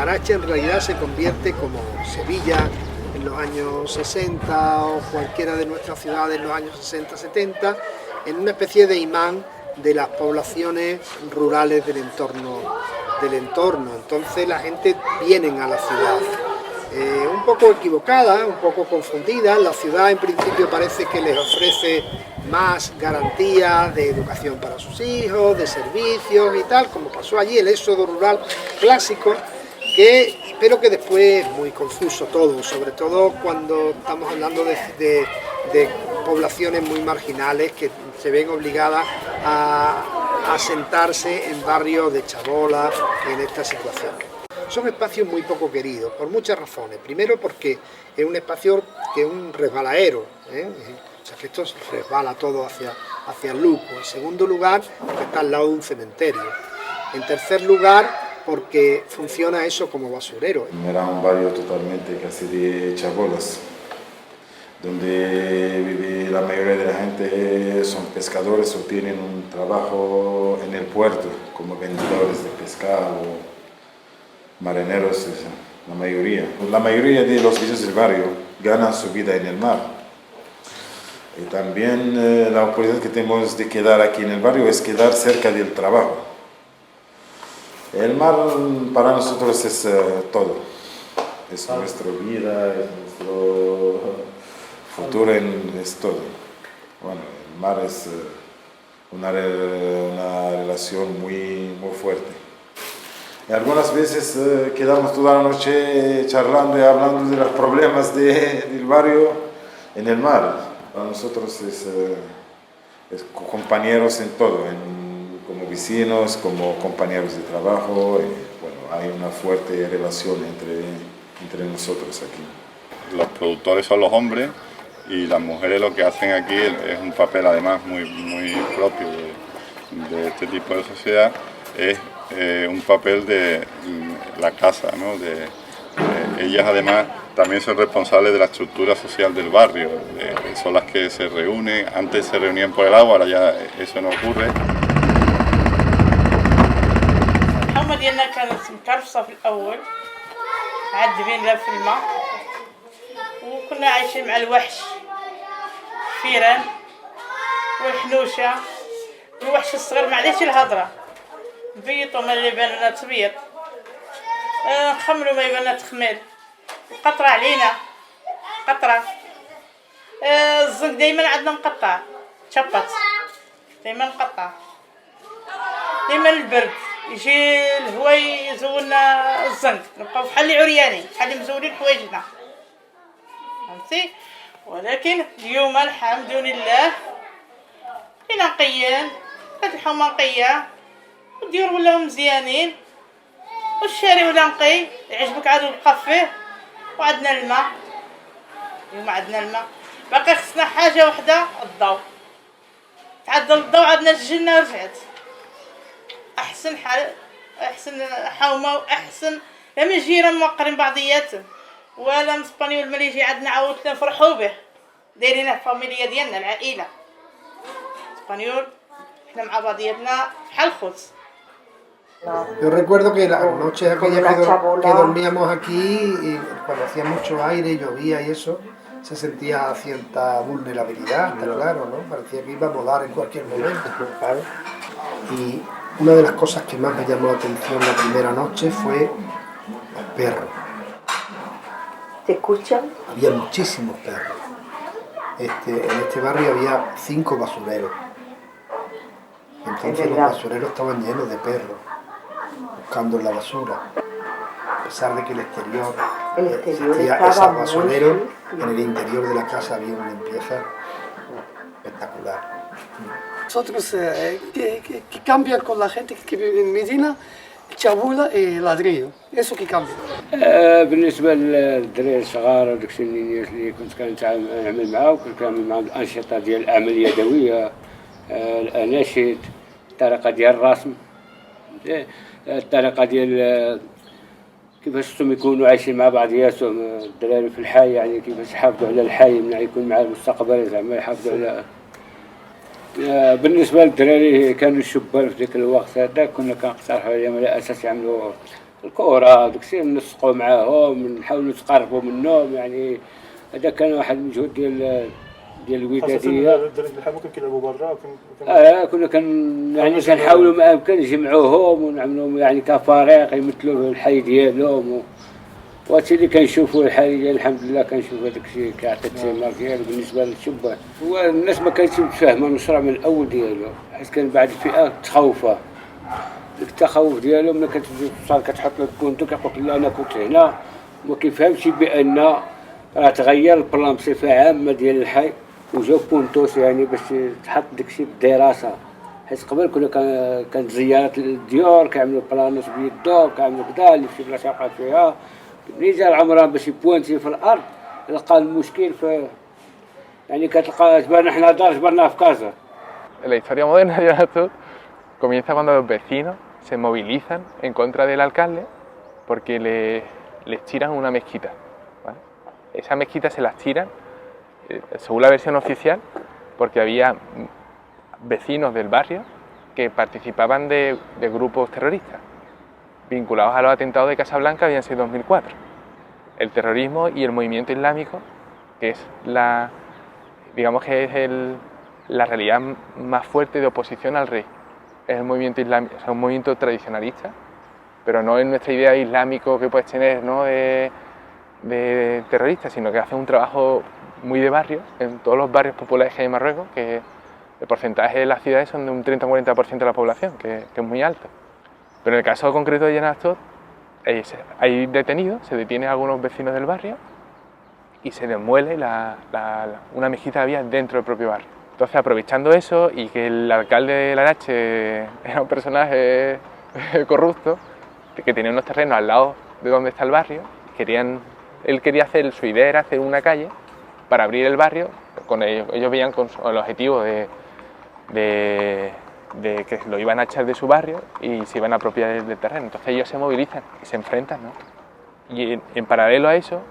Carache en realidad se convierte, como Sevilla en los años 60 o cualquiera de nuestras ciudades en los años 60-70, en una especie de imán de las poblaciones rurales del entorno. Entonces la gente viene a la ciudad. Un poco equivocada, un poco confundida. La ciudad en principio parece que les ofrece más garantías de educación para sus hijos, de servicios y tal, como pasó allí el éxodo rural clásico, pero que después es muy confuso todo, sobre todo cuando estamos hablando de poblaciones muy marginales que se ven obligadas a asentarse en barrios de chabolas y en esta situación. Son espacios muy poco queridos, por muchas razones. Primero porque es un espacio que es un resbaladero, o sea que esto resbala todo hacia el Luco. En segundo lugar, porque está al lado de un cementerio. En tercer lugar, porque funciona eso como basurero. Era un barrio totalmente casi de chabolas, donde vive la mayoría de la gente son pescadores o tienen un trabajo en el puerto, como vendedores de pescado, marineros, la mayoría. La mayoría de los vecinos del barrio ganan su vida en el mar. Y también la oportunidad que tenemos de quedar aquí en el barrio es quedar cerca del trabajo. El mar para nosotros es todo. Es nuestra vida, es nuestro futuro, es todo. Bueno, el mar es una relación muy fuerte. Y algunas veces quedamos toda la noche charlando y hablando de los problemas del barrio en el mar. Para nosotros es compañeros en todo, como vecinos, como compañeros de trabajo. Bueno, hay una fuerte relación entre nosotros aquí. Los productores son los hombres y las mujeres lo que hacen aquí es un papel además muy propio de este tipo de sociedad, es un papel de la casa, ¿no? Ellas además también son responsables de la estructura social del barrio, son las que se reúnen, antes se reunían por el agua, ahora ya eso no ocurre. الحومة ديالنا كانت مكرفصة في الأول معذبين لها في الماء وكنا عايشين مع الوحش الفيران والحنوشة الوحش الصغير معليش الهضرة نبيطو ما اللي يبان لنا تبيط نخملو ما يبان لنا تخميل القطرة علينا قطرة الزنق دايما عندنا مقطع تشبط دايما مقطع دايما البرد يجي الهواء يزولنا الزنق نبقاو بحال اللي عريانين بحال اللي مزولين حوايجنا فهمتي ولكن اليوم الحمد لله بقينا نقيين بقات الحومه نقيه والديور ولاو مزيانين والشارع ولا نقي يعجبك عاد نبقى فيه وعندنا الماء اليوم عندنا الماء باقي خصنا حاجه وحده الضوء تعدل الضوء عندنا الجنه ورجعت احسن حال احسن حومه واحسن لا من جيران موقرين بعضياتهم ولا من اسبانيول ملي يجي عندنا عاود نفرحوا به دايرين الفاميليا ديالنا العائله اسبانيول احنا مع بعضياتنا بحال خوت. Yo recuerdo que las noches aquellas que dormíamos aquí, y cuando hacía mucho aire, llovía y eso, se sentía cierta vulnerabilidad, está claro, ¿no? Parecía que iba a volar en cualquier momento, ¿sabes? Y una de las cosas que más me llamó la atención la primera noche fue los perros. ¿Te escuchan? Había muchísimos perros. En este barrio había 5 basureros. Entonces los basureros estaban llenos de perros, buscando en la basura. A pesar de que el exterior existía ese basurero, en el interior de la casa había una limpieza espectacular. Nosotros que cambia con la gente que vive en Medina, chabula y ladrillo, eso que cambia. بالنسبة للدراري الصغار وداكشي اللي كنت كنعمل معاه كنت كنعمل معاه الأنشطة ديال الأعمال اليدوية الأناشيد الطريقة ديال الرسم الطريقة ديال كيفاش هم يكونوا عايشين مع بعضياتهم الدراري في الحي يعني كيفاش يحافظوا على الحي من يكون مع المستقبل زعما يحافظوا على بالنسبة للدراري كانوا الشبان في ذاك الوقت هذا كنا كنقترحوا عليهم على أساس يعملوا الكورة داكشي نسقوا معاهم نحاولوا نتقربوا منهم يعني هذا كان واحد المجهود ديال الودادية. الدراري بحال ممكن كيلعبوا برا كنا يعني كنحاولوا ما امكن نجمعوهم ونعملوهم يعني كفريق يمثلوا الحي ديالهم وهادشي اللي كنشوفوا الحالي ديال الحمد لله كنشوف هذاك الشيء كيعطي الثمار ديالو بالنسبه للشبان. هو الناس ما كانتش متفاهمه المشروع من الاول ديالو حيت كان بعض الفئات متخوفه. ديك التخوف ديالو ملي كتجي توصل كتحط له البونتو كيقول لك لا انا كنت هنا وما كيفهمش بان راه تغير البلان بصفه عامه ديال الحي وجاو بونتوس يعني باش تحط داكشي بالدراسه. حيت قبل كنا كانت زيارات للديور كيعملوا بلانوس بيدو كيعملوا كذا اللي في بلاصه يبقى فيها. ملي جا العمران باش يبوانتي في الارض لقى المشكل في يعني كتلقى جبرنا حنا دار جبرناها في كازا. La historia moderna de Astur comienza cuando los vecinos se movilizan en contra del alcalde porque les tiran una mezquita, ¿vale? Esa mezquita se las tiran, según la versión oficial, porque había vecinos del barrio que participaban de grupos terroristas vinculados a los atentados de Casablanca habían sido en 2004. El terrorismo y el movimiento islámico, que es digamos que es la realidad más fuerte de oposición al rey. Es el movimiento islámico, es un movimiento tradicionalista, pero no es nuestra idea islámico que puedes tener, ¿no? de terrorista, sino que hace un trabajo muy de barrio, en todos los barrios populares que hay en Marruecos, que el porcentaje de las ciudades son de un 30-40% de la población, que es muy alto. Pero en el caso concreto de Yenastot, hay detenidos, se detienen a algunos vecinos del barrio y se demuele una mezquita que había dentro del propio barrio. Entonces, aprovechando eso y que el alcalde de Larache era un personaje corrupto, que tenía unos terrenos al lado de donde está el barrio, él quería hacer, su idea era hacer una calle para abrir el barrio, ellos veían con el objetivo de que lo iban a echar de su barrio y se iban a apropiar del terreno. Entonces ellos se movilizan y se enfrentan, ¿no? Y en paralelo a eso,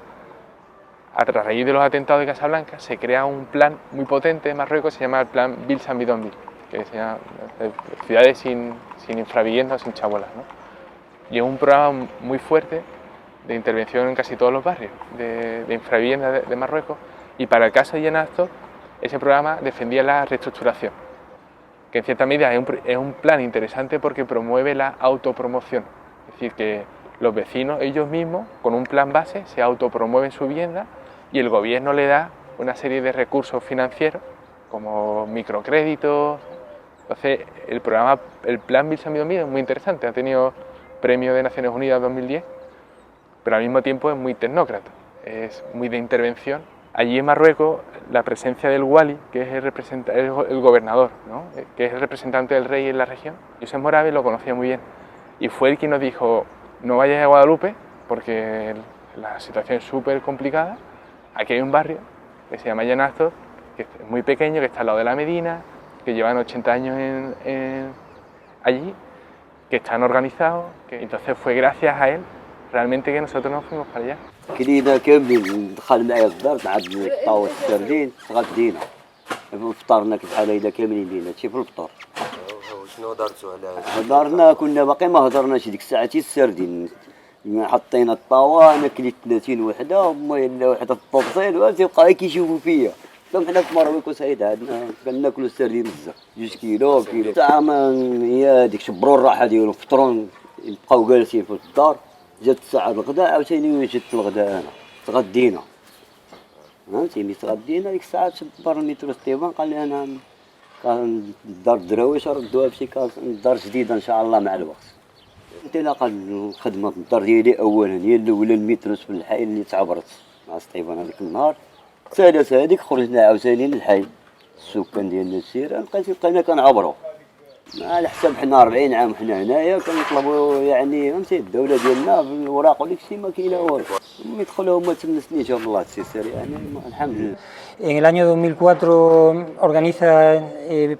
a raíz de los atentados de Casablanca, se crea un plan muy potente en Marruecos, se llama el plan Ville sans bidonville, que se llama ciudades sin infraviviendas o sin chabolas, ¿no? Y es un programa muy fuerte de intervención en casi todos los barrios de infraviviendas de Marruecos, y para el caso de Yenastot, ese programa defendía la reestructuración, que en cierta medida es un plan interesante porque promueve la autopromoción, es decir, que los vecinos ellos mismos, con un plan base, se autopromueven su vivienda y el gobierno le da una serie de recursos financieros, como microcréditos. Entonces, el plan Ville sans bidonville es muy interesante, ha tenido premio de Naciones Unidas 2010, pero al mismo tiempo es muy tecnócrata, es muy de intervención. Allí en Marruecos, la presencia del wali, que es el gobernador, ¿no? Que es el representante del rey en la región, Josep Morave lo conocía muy bien y fue el quien nos dijo: no vayáis a Guadalupe porque la situación es súper complicada. Aquí hay un barrio que se llama Yenastot, que es muy pequeño, que está al lado de la Medina, que llevan 80 años allí, que están organizados. Entonces fue gracias a él realmente que nosotros nos fuimos para allá. كلينا كاملين دخل معايا الدار مع الطاوة السردين غدينا فطرنا بحال هيدا كاملين دينا هادشي في الفطور. شنو درتوا على هضرنا كنا باقي ما هضرناش ديك الساعة السردين حطينا الطاوة انا كليت 30 وحدة وما الا وحدة في الطبسيل وتبقى كيشوفوا فيا. حنا في مرويكو سعيد عندنا كناكلوا السردين بزاف 2 كيلو ساعة ما هي ديك شبروا الراحة ديالو فطرون بقاو جالسين في الدار. جات الساعة الغداء عاوتاني جات الغداء أنا تغدينا فهمتي ملي تغدينا ديك الساعة شبر المترو ستيفان قال لي أنا كان دار الدراويش ردوها بشي دار جديدة إن شاء الله مع الوقت. انطلاقا الخدمة في الدار ديالي أولا هي الأولى المتروس في الحي اللي تعبرت مع ستيفان هذاك النهار. الثالثة هذيك خرجنا عاوتاني للحي السكان ديالنا السيرة بقينا كنعبرو على حساب حنا 40 عام حنا هنايا كنطلبوا يعني فهمتي الدولة ديالنا بالوراق وديك الشيء ما كاين لا والو يدخلوا هما 8 سنين شوف الله تسير يعني الحمد لله. En el año 2004 organiza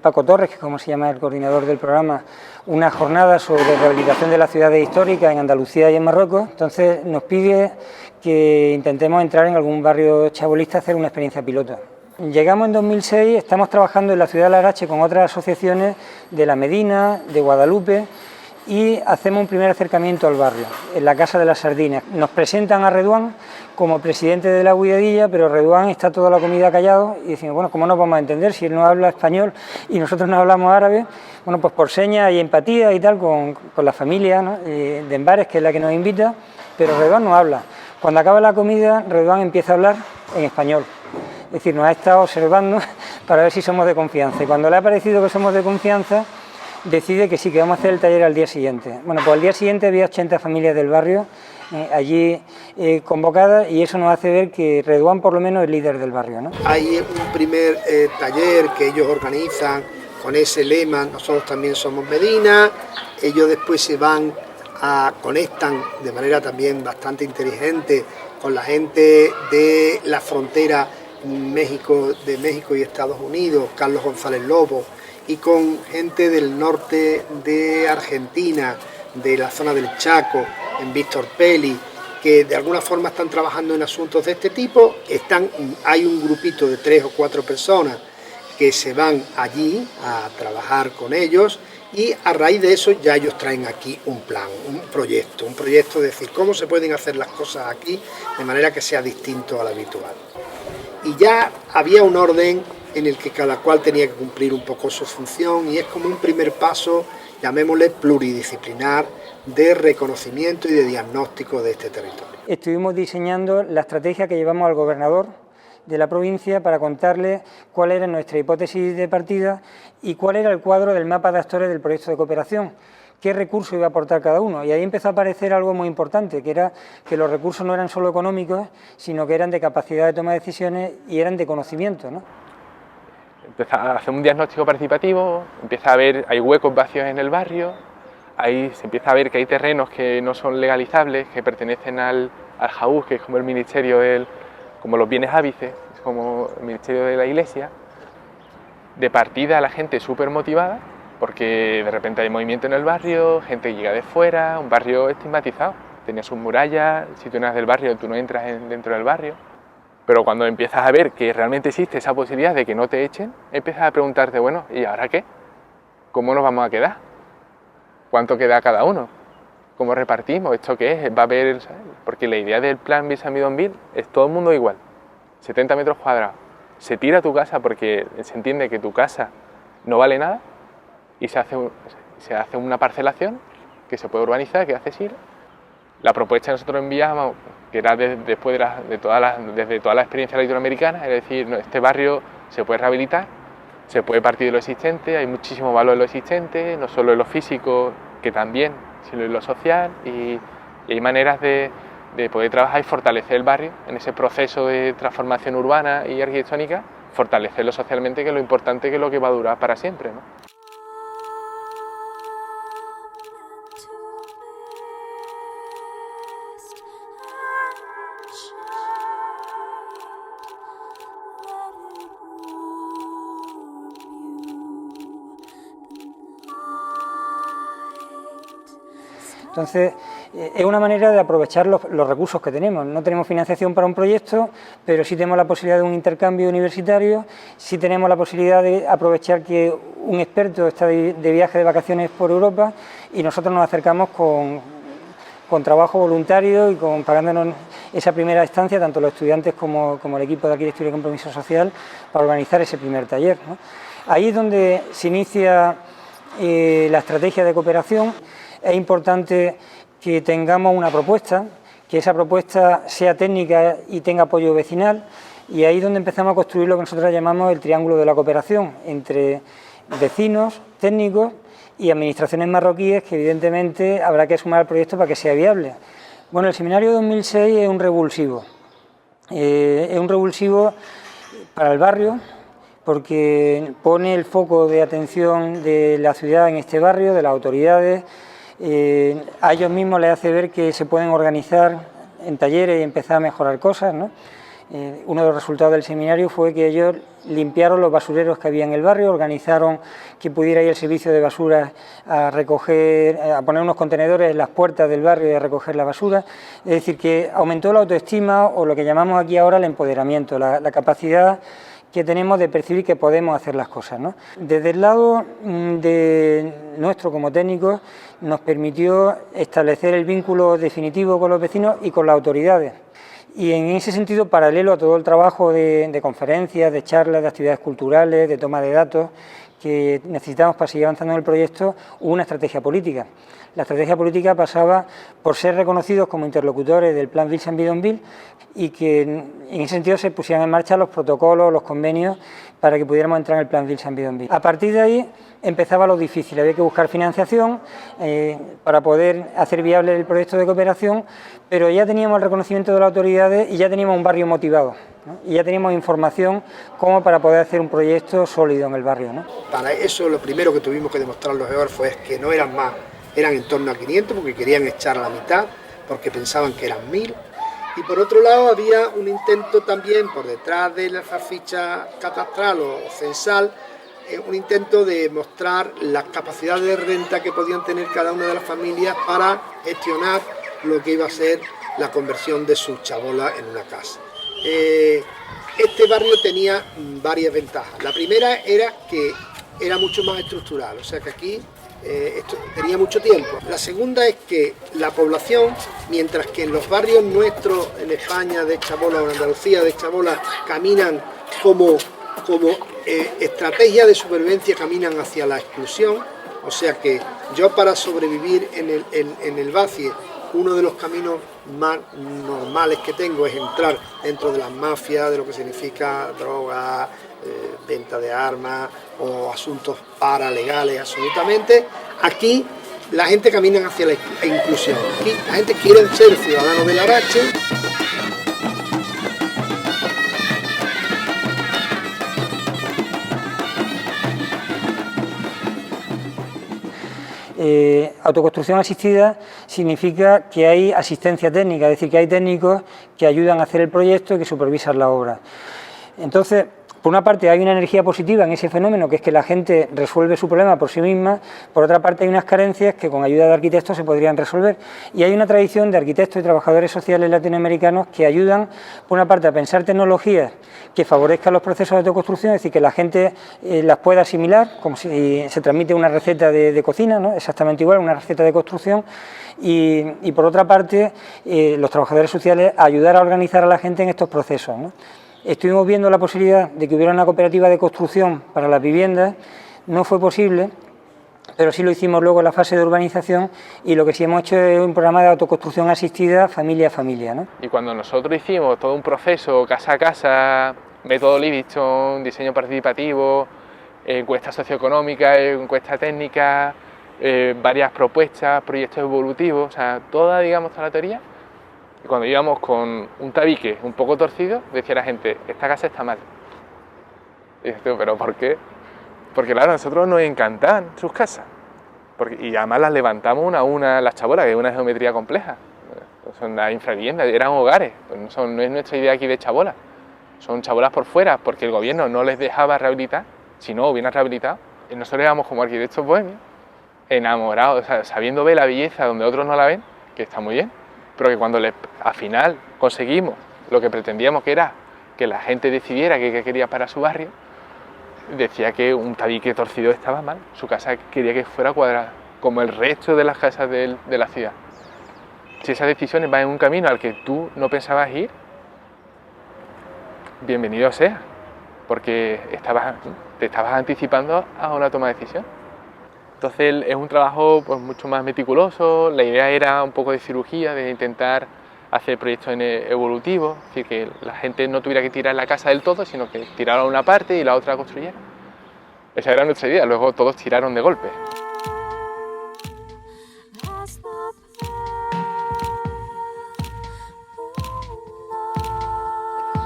Paco Torres, que como se llama el coordinador del programa, una jornada sobre rehabilitación de las ciudades históricas en Andalucía y en Marruecos. Entonces nos pide que intentemos entrar en algún barrio chabolista a hacer una experiencia piloto. Llegamos en 2006, estamos trabajando en la ciudad de Larache con otras asociaciones de La Medina, de Guadalupe, y hacemos un primer acercamiento al barrio, en la Casa de las Sardinas. Nos presentan a Redouan como presidente de la Guidadilla, pero Redouan está toda la comida callado y decimos, bueno, ¿cómo nos vamos a entender si él no habla español y nosotros no hablamos árabe? Bueno, pues por señas y empatía y tal con la familia, ¿no?, de Embares, que es la que nos invita, pero Redouan no habla. Cuando acaba la comida, Redouan empieza a hablar en español. Es decir, nos ha estado observando para ver si somos de confianza. Y cuando le ha parecido que somos de confianza, decide que sí, que vamos a hacer el taller al día siguiente. Bueno, pues al día siguiente había 80 familias del barrio allí convocadas, y eso nos hace ver que Redouan por lo menos es líder del barrio, ¿no? Hay un primer taller que ellos organizan con ese lema, nosotros también somos Medina. Ellos después se van conectan de manera también bastante inteligente con la gente de la frontera de México y Estados Unidos, Carlos González Lobo, y con gente del norte de Argentina, de la zona del Chaco, en Víctor Peli, que de alguna forma están trabajando en asuntos de este tipo. Hay un grupito de 3 o 4 personas que se van allí a trabajar con ellos, y a raíz de eso ya ellos traen aquí un plan, un proyecto de decir cómo se pueden hacer las cosas aquí de manera que sea distinto al habitual. Y ya había un orden en el que cada cual tenía que cumplir un poco su función, y es como un primer paso, llamémosle pluridisciplinar, de reconocimiento y de diagnóstico de este territorio. Estuvimos diseñando la estrategia que llevamos al gobernador de la provincia para contarle cuál era nuestra hipótesis de partida y cuál era el cuadro del mapa de actores del proyecto de cooperación, qué recursos iba a aportar cada uno. Y ahí empezó a aparecer algo muy importante, que era que los recursos no eran solo económicos, sino que eran de capacidad de toma de decisiones y eran de conocimiento, ¿no? Empieza a hacer un diagnóstico participativo, empieza a ver, hay huecos vacíos en el barrio, ahí se empieza a ver que hay terrenos que no son legalizables, que pertenecen al Jaúz, que es como el ministerio como los bienes ábices, es como el ministerio de la Iglesia. De partida la gente súper motivada, porque de repente hay movimiento en el barrio, gente que llega de fuera, un barrio estigmatizado, tenía sus murallas, si tú no eres del barrio tú no entras dentro del barrio. Pero cuando empiezas a ver que realmente existe esa posibilidad de que no te echen, empiezas a preguntarte, bueno, ¿y ahora qué? ¿Cómo nos vamos a quedar? ¿Cuánto queda cada uno? ¿Cómo repartimos? ¿Esto qué es? Va a haber, ¿sabes? Porque la idea del plan Visamidonville es todo el mundo igual, 70 metros cuadrados. Se tira tu casa porque se entiende que tu casa no vale nada y se hace una parcelación que se puede urbanizar, que es accesible. La propuesta que nosotros enviábamos, que era desde toda la experiencia latinoamericana, es decir, este barrio se puede rehabilitar, se puede partir de lo existente, hay muchísimo valor en lo existente, no solo en lo físico, que también, sino en lo social, y hay maneras de poder trabajar y fortalecer el barrio en ese proceso de transformación urbana y arquitectónica, fortalecerlo socialmente, que es lo importante, que es lo que va a durar para siempre, ¿no? Entonces, es una manera de aprovechar los recursos que tenemos. No tenemos financiación para un proyecto, pero sí tenemos la posibilidad de un intercambio universitario, sí tenemos la posibilidad de aprovechar que un experto está de viaje de vacaciones por Europa, y nosotros nos acercamos con trabajo voluntario y pagándonos esa primera estancia, tanto los estudiantes como el equipo de Arquitectura y Compromiso Social, para organizar ese primer taller, ¿no? Ahí es donde se inicia la estrategia de cooperación. Es importante que tengamos una propuesta, que esa propuesta sea técnica y tenga apoyo vecinal, y ahí es donde empezamos a construir lo que nosotros llamamos el triángulo de la cooperación, entre vecinos, técnicos y administraciones marroquíes, que evidentemente habrá que sumar al proyecto para que sea viable. Bueno, el seminario 2006 es un revulsivo. Es un revulsivo para el barrio, porque pone el foco de atención de la ciudad en este barrio, de las autoridades. A ellos mismos les hace ver que se pueden organizar en talleres y empezar a mejorar cosas, ¿no? Uno de los resultados del seminario fue que ellos limpiaron los basureros que había en el barrio, organizaron que pudiera ir el servicio de basura a recoger, a poner unos contenedores en las puertas del barrio y a recoger la basura. Es decir, que aumentó la autoestima, o lo que llamamos aquí ahora el empoderamiento, la capacidad que tenemos de percibir que podemos hacer las cosas, ¿no? Desde el lado de nuestro como técnicos nos permitió establecer el vínculo definitivo con los vecinos y con las autoridades. Y en ese sentido, paralelo a todo el trabajo de conferencias, de charlas, de actividades culturales, de toma de datos que necesitamos para seguir avanzando en el proyecto, hubo una estrategia política. La estrategia política pasaba por ser reconocidos como interlocutores del Plan Ville-Saint-Bidonville y que en ese sentido se pusieran en marcha los protocolos, los convenios para que pudiéramos entrar en el Plan Ville-Saint-Bidonville. A partir de ahí empezaba lo difícil, había que buscar financiación para poder hacer viable el proyecto de cooperación, pero ya teníamos el reconocimiento de las autoridades y ya teníamos un barrio motivado, ¿no? Y ya teníamos información como para poder hacer un proyecto sólido en el barrio, ¿no? Para eso lo primero que tuvimos que demostrar los geógrafos es que no eran más, eran en torno a 500 porque querían echar a la mitad, porque pensaban que eran 1000. Y por otro lado había un intento también por detrás de la ficha catastral o censal, un intento de mostrar las capacidades de renta que podían tener cada una de las familias para gestionar lo que iba a ser la conversión de sus chabolas en una casa. Este barrio tenía varias ventajas. La primera era que era mucho más estructural, o sea que aquí esto tenía mucho tiempo. La segunda es que la población, mientras que en los barrios nuestros en España de chabola o en Andalucía de chabola caminan como estrategia de supervivencia, caminan hacia la exclusión, o sea que yo para sobrevivir en el Bacie, uno de los caminos más normales que tengo es entrar dentro de las mafias, de lo que significa droga, venta de armas o asuntos paralegales absolutamente. Aquí la gente camina hacia la inclusión. Aquí la gente quiere ser ciudadano del Arache. Autoconstrucción asistida significa que hay asistencia técnica, es decir, que hay técnicos que ayudan a hacer el proyecto y que supervisan la obra. Entonces, por una parte hay una energía positiva en ese fenómeno, que es que la gente resuelve su problema por sí misma, por otra parte hay unas carencias que con ayuda de arquitectos se podrían resolver. Y hay una tradición de arquitectos y trabajadores sociales latinoamericanos que ayudan, por una parte, a pensar tecnologías que favorezcan los procesos de autoconstrucción, es decir, que la gente las pueda asimilar, como si se transmite una receta de cocina, ¿no? Exactamente igual, una receta de construcción, y por otra parte, los trabajadores sociales ayudar a organizar a la gente en estos procesos, ¿no? Estuvimos viendo la posibilidad de que hubiera una cooperativa de construcción para las viviendas, no fue posible, pero sí lo hicimos luego en la fase de urbanización y lo que sí hemos hecho es un programa de autoconstrucción asistida familia a familia, ¿no? Y cuando nosotros hicimos todo un proceso casa a casa, método Livingston, diseño participativo, encuesta socioeconómica, encuesta técnica, varias propuestas, proyectos evolutivos, o sea, toda la teoría. Y cuando íbamos con un tabique un poco torcido, decía la gente, esta casa está mal. Y dices tú, ¿pero por qué? Porque claro, a nosotros nos encantan sus casas. Y además las levantamos una a una, las chabolas, que es una geometría compleja. Son las infraviviendas, eran hogares, pues no es nuestra idea aquí de chabolas. Son chabolas por fuera, porque el gobierno no les dejaba rehabilitar, si no hubieran rehabilitado. Y nosotros éramos como arquitectos bohemios, enamorados, o sea, sabiendo ver la belleza donde otros no la ven, que está muy bien, pero que cuando al final conseguimos lo que pretendíamos, que era que la gente decidiera qué quería para su barrio, decía que un tabique torcido estaba mal, su casa quería que fuera cuadrada, como el resto de las casas de la ciudad. Si esas decisiones van en un camino al que tú no pensabas ir, bienvenido sea, porque te estabas anticipando a una toma de decisión. Entonces es un trabajo pues, mucho más meticuloso, la idea era un poco de cirugía, de intentar hacer proyectos evolutivos, es decir, que la gente no tuviera que tirar la casa del todo, sino que tirara una parte y la otra construyera. Esa era nuestra idea, luego todos tiraron de golpe.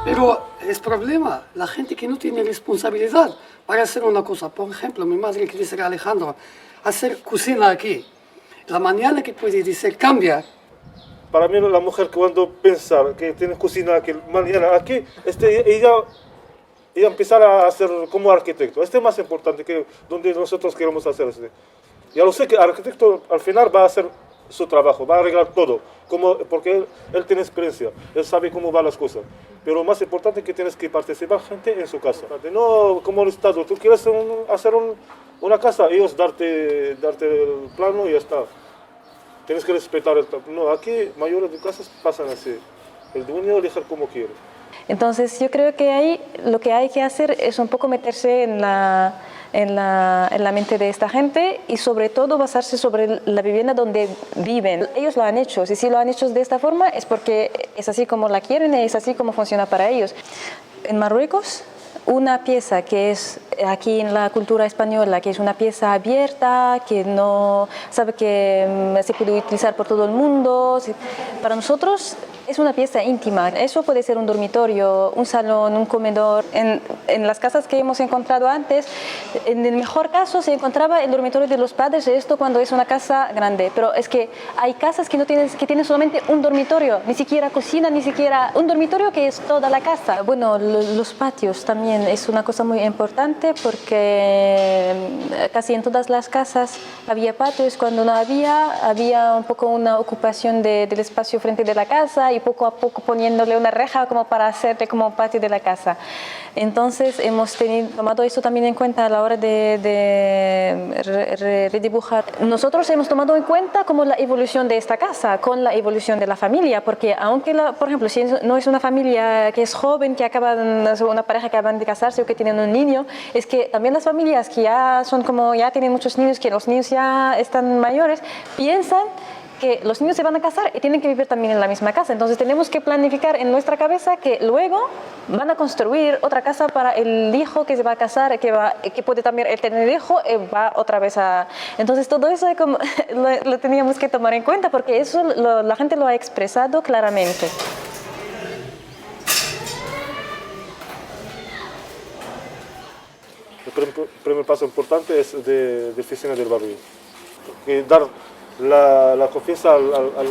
Pero es problema, la gente que no tiene responsabilidad para hacer una cosa. Por ejemplo, mi madre que dice, Alejandro, hacer cocina aquí. La mañana que puede decir, cambia. Para mí la mujer cuando piensa que tiene cocina aquí, mañana aquí, ella empezar a hacer como arquitecto. Este es más importante que donde nosotros queremos hacer. Ya lo sé que el arquitecto al final va a hacer su trabajo, va a arreglar todo. porque él tiene experiencia, él sabe cómo van las cosas. Pero lo más importante es que tienes que participar gente en su casa. No como el Estado, tú quieres hacer una casa, ellos darte el plano y ya está. Tienes que respetar el plano. No, aquí mayores de casas pasan así. El dueño elige como quiere. Entonces yo creo que ahí lo que hay que hacer es un poco meterse en la mente de esta gente y sobre todo basarse sobre la vivienda donde viven. Ellos lo han hecho, si lo han hecho de esta forma es porque es así como la quieren y es así como funciona para ellos. En Marruecos, una pieza que es aquí en la cultura española, que es una pieza abierta, que no sabe que se puede utilizar por todo el mundo, para nosotros es una pieza íntima. Eso puede ser un dormitorio, un salón, un comedor. En las casas que hemos encontrado antes, en el mejor caso se encontraba el dormitorio de los padres, esto cuando es una casa grande. Pero es que hay casas que tienen solamente un dormitorio, ni siquiera cocina, ni siquiera un dormitorio que es toda la casa. Bueno, los patios también es una cosa muy importante porque casi en todas las casas había patios. Cuando no había un poco una ocupación del espacio frente de la casa y poco a poco poniéndole una reja como para hacerle como patio de la casa. Entonces hemos tomado eso también en cuenta a la hora de redibujar. Nosotros hemos tomado en cuenta como la evolución de esta casa con la evolución de la familia, porque aunque, por ejemplo, si no es una familia que es joven, que una pareja que acaban de casarse o que tienen un niño, es que también las familias que ya tienen muchos niños, que los niños ya están mayores, piensan que los niños se van a casar y tienen que vivir también en la misma casa. Entonces tenemos que planificar en nuestra cabeza que luego van a construir otra casa para el hijo que se va a casar, que puede también tener hijo y va otra vez a... Entonces todo eso lo teníamos que tomar en cuenta porque eso la gente lo ha expresado claramente. El primer paso importante es de oficina del barrio. Dar la confianza a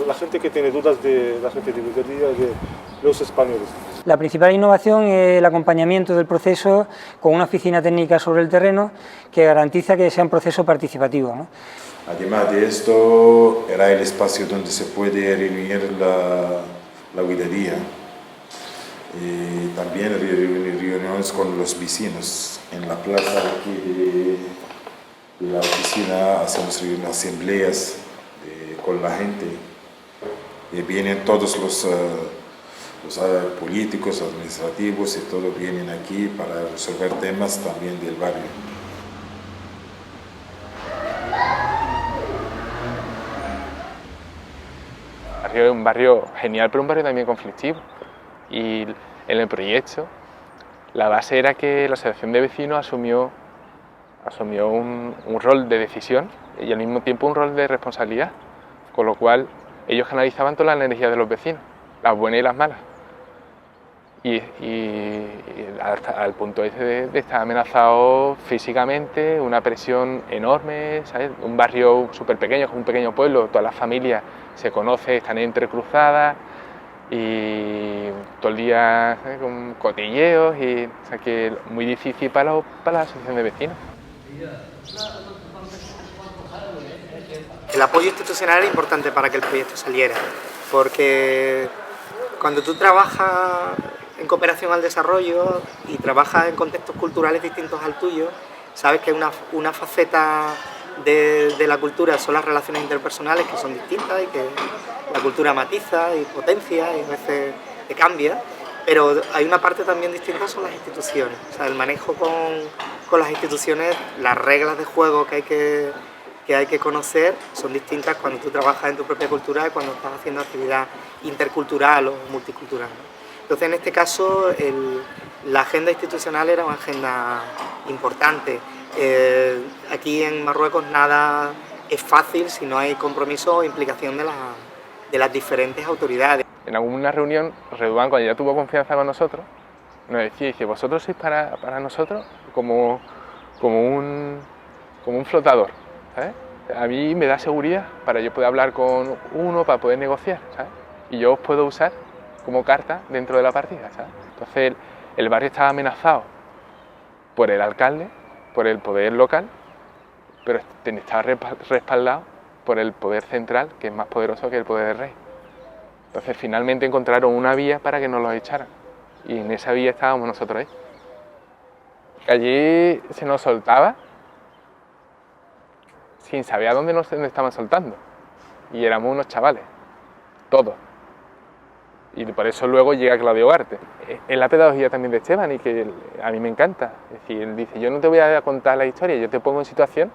la gente que tiene dudas de la gente de Brigadier, de los españoles. La principal innovación es el acompañamiento del proceso con una oficina técnica sobre el terreno que garantiza que sea un proceso participativo, ¿no? Además de esto, era el espacio donde se puede reunir la guidaría. Y también reuniones con los vecinos. En la plaza aquí de la oficina hacemos asambleas con la gente. Y vienen todos los políticos, administrativos y todo vienen aquí para resolver temas también del barrio. El barrio es un barrio genial, pero un barrio también conflictivo. Y en el proyecto, la base era que la asociación de vecinos asumió un rol de decisión y al mismo tiempo un rol de responsabilidad, con lo cual ellos canalizaban todas las energías de los vecinos, las buenas y las malas. Y al punto de estar amenazado físicamente, una presión enorme, ¿sabes? Un barrio súper pequeño, como un pequeño pueblo, todas las familias se conocen, están entrecruzadas y todo el día, ¿sabes? Con cotilleos, o sea que muy difícil para la asociación de vecinos. El apoyo institucional era importante para que el proyecto saliera, porque cuando tú trabajas en cooperación al desarrollo y trabajas en contextos culturales distintos al tuyo, sabes que una faceta de la cultura son las relaciones interpersonales, que son distintas y que la cultura matiza y potencia y a veces te cambia, pero hay una parte también distinta, son las instituciones. O sea, el manejo con las instituciones, las reglas de juego que hay que conocer son distintas cuando tú trabajas en tu propia cultura y cuando estás haciendo actividad intercultural o multicultural, ¿no? Entonces, en este caso, la agenda institucional era una agenda importante. Aquí en Marruecos nada es fácil si no hay compromiso o implicación de las diferentes autoridades. En alguna reunión, Redouan, cuando ya tuvo confianza con nosotros, nos dice, vosotros sois para nosotros como un flotador, ¿sabes? A mí me da seguridad para yo poder hablar con uno, para poder negociar, ¿sabes? Y yo os puedo usar como carta dentro de la partida, ¿sabes? Entonces el barrio estaba amenazado por el alcalde, por el poder local, pero estaba respaldado por el poder central, que es más poderoso que el poder del rey. Entonces finalmente encontraron una vía para que nos los echaran y en esa vía estábamos nosotros ahí. Allí se nos soltaba sin saber a dónde nos estaban soltando y éramos unos chavales, todos. Y por eso luego llega Claudio Ugarte. Es la pedagogía también de Esteban y que a mí me encanta. Es decir, él dice, yo no te voy a contar la historia, yo te pongo en situación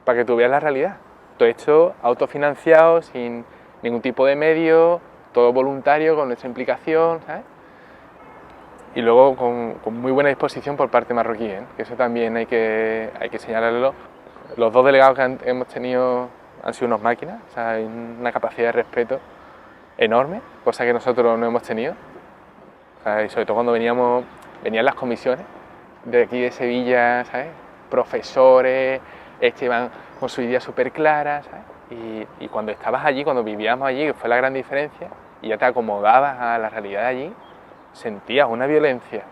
para que tú veas la realidad. Todo esto autofinanciado, sin ningún tipo de medio, todo voluntario, con nuestra implicación, ¿sabes? Y luego con muy buena disposición por parte marroquí, ¿eh? Que eso también hay que señalarlo. Los dos delegados que hemos tenido han sido unos máquinas, o sea, hay una capacidad de respeto enorme, cosa que nosotros no hemos tenido. O sea, y sobre todo cuando venían las comisiones de aquí de Sevilla, ¿sabes? Profesores, iban con su idea súper clara, ¿sabes? Y cuando estabas allí, cuando vivíamos allí, que fue la gran diferencia, y ya te acomodabas a la realidad de allí, sentías una violencia,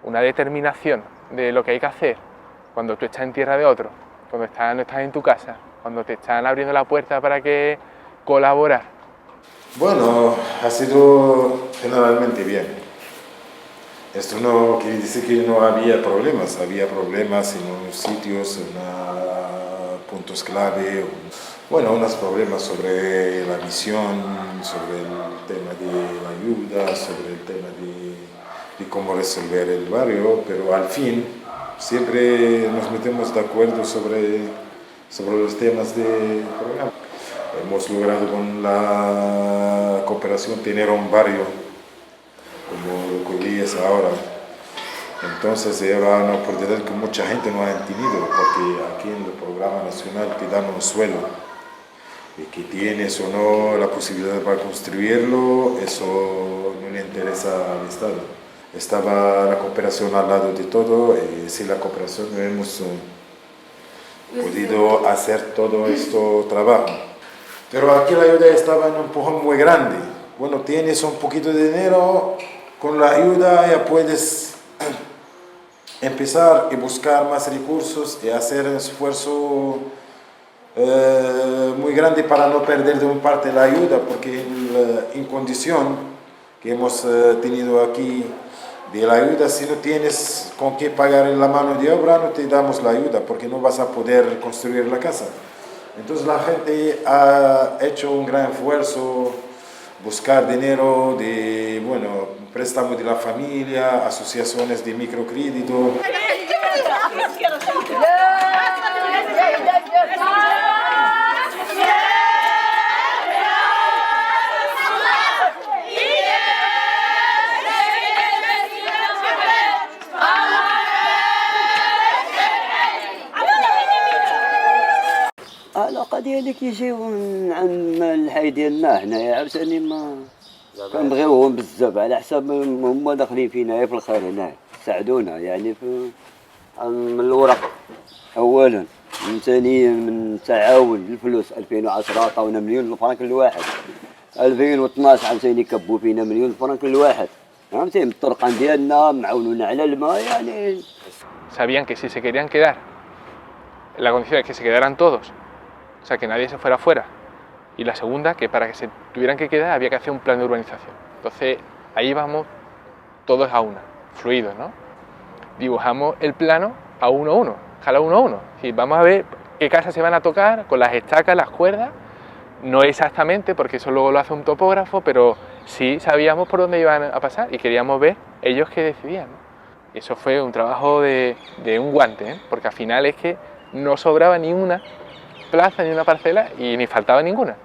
una determinación de lo que hay que hacer cuando tú estás en tierra de otro, cuando no estás en tu casa, cuando te están abriendo la puerta para que colaborar. Bueno, ha sido generalmente bien. Esto no quiere decir que no había problemas en unos sitios, en puntos clave. Bueno, unos problemas sobre la misión, sobre el tema de la ayuda, sobre el tema de cómo resolver el barrio, pero al fin siempre nos metemos de acuerdo sobre los temas del programa. Hemos logrado con la cooperación tener un barrio como Coilí es ahora. Entonces era una oportunidad que mucha gente no ha tenido, porque aquí en el programa nacional te dan un suelo. Y que tienes o no la posibilidad para construirlo, eso no le interesa al Estado. Estaba la cooperación al lado de todo y sin la cooperación no hemos podido hacer todo este trabajo. Pero aquí la ayuda estaba en un empujón muy grande. Bueno, tienes un poquito de dinero, con la ayuda ya puedes empezar y buscar más recursos y hacer un esfuerzo muy grande para no perder de un parte la ayuda, porque en condición que hemos tenido aquí de la ayuda, si no tienes con qué pagar la mano de obra, no te damos la ayuda, porque no vas a poder construir la casa. Entonces la gente ha hecho un gran esfuerzo, buscar dinero de, bueno, préstamos de la familia, asociaciones de microcrédito. العلاقة ديالي كيجيو من عند الحي ديالنا حنايا عاوتاني ما كنبغيوهم بزاف على حساب هما داخلين فينا في الخير هنايا ساعدونا يعني من الورق اولا من ثانيا من تعاون الفلوس 2010 عطاونا مليون فرنك الواحد 2012 عاوتاني كبوا فينا مليون فرنك الواحد فهمتي من الطرقان ديالنا معاونونا على الماء يعني. Sabían que si se querían quedar, la condición es que se quedaran todos, o sea, que nadie se fuera fuera. Y la segunda, que para que se tuvieran que quedar había que hacer un plan de urbanización. Entonces, ahí vamos todos a una, fluidos, ¿no? Dibujamos el plano a uno, cada uno a uno. Es decir, vamos a ver qué casas se van a tocar, con las estacas, las cuerdas. No exactamente, porque eso luego lo hace un topógrafo, pero sí sabíamos por dónde iban a pasar y queríamos ver ellos qué decidían, ¿no? Y eso fue un trabajo de un guante, ¿eh? Porque al final es que no sobraba ni una plaza, ni una parcela y ni faltaba ninguna.